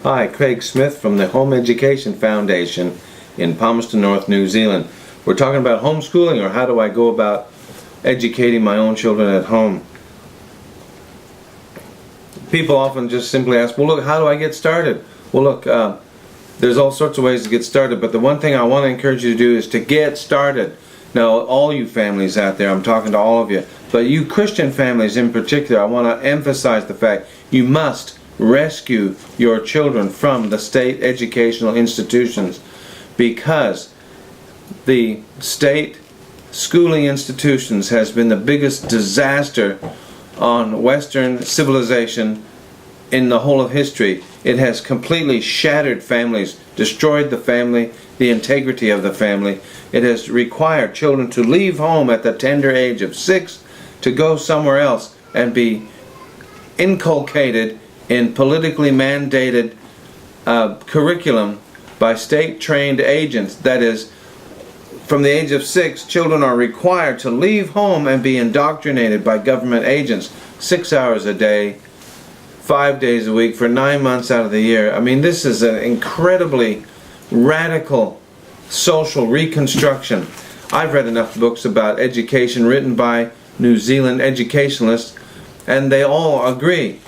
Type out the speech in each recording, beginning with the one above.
Hi, Craig Smith from the Home Education Foundation in Palmerston North, New Zealand. We're talking about homeschooling, or how do I go about educating my own children at home. People often just simply ask, well, look, how do I get started? Well, look, there's all sorts of ways to get started, but the one thing I want to encourage you to do is to get started. Now, all you families out there, I'm talking to all of you, but you Christian families in particular, I want to emphasize the fact you must rescue your children from the state educational institutions, because the state schooling institutions has been the biggest disaster on Western civilization in the whole of history. It has completely shattered families, destroyed the family, the integrity of the family. It has required children to leave home at the tender age of 6 to go somewhere else and be inculcated in politically mandated curriculum by state-trained agents. That is, from the age of 6, children are required to leave home and be indoctrinated by government agents 6 hours a day, 5 days a week, for 9 months out of the year. I mean, this is an incredibly radical social reconstruction. I've read enough books about education written by New Zealand educationalists, and they all agree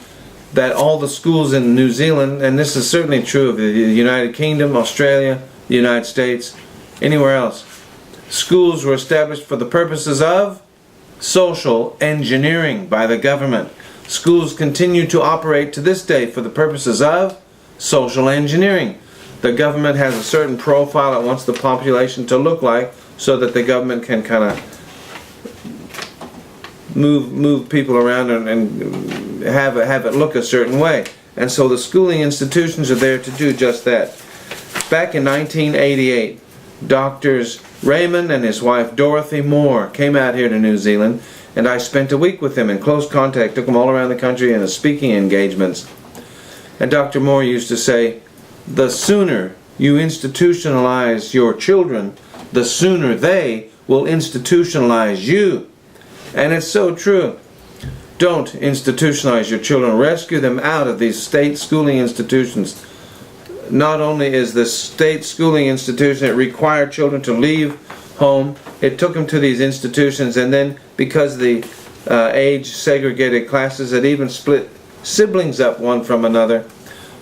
that all the schools in New Zealand, and this is certainly true of the United Kingdom, Australia, the United States, anywhere else, schools were established for the purposes of social engineering by the government. Schools continue to operate to this day for the purposes of social engineering. The government has a certain profile it wants the population to look like, so that the government can kind of move people around and have it look a certain way. And so the schooling institutions are there to do just that. Back in 1988, Doctors Raymond and his wife Dorothy Moore came out here to New Zealand, and I spent a week with them in close contact, took them all around the country in speaking engagements. And Dr. Moore used to say, the sooner you institutionalize your children, the sooner they will institutionalize you. And it's so true. Don't institutionalize your children. Rescue them out of these state schooling institutions. Not only is the state schooling institution, it required children to leave home, it took them to these institutions, and then because the age segregated classes, it even split siblings up one from another,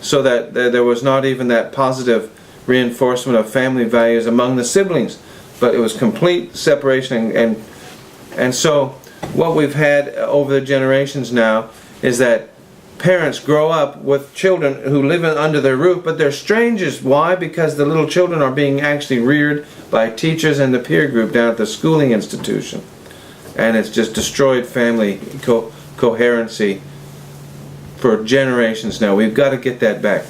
so that there was not even that positive reinforcement of family values among the siblings, but it was complete separation. And so what we've had over the generations now is that parents grow up with children who live under their roof, but they're strangers. Why? Because the little children are being actually reared by teachers and the peer group down at the schooling institution, and it's just destroyed family coherency for generations now. We've got to get that back.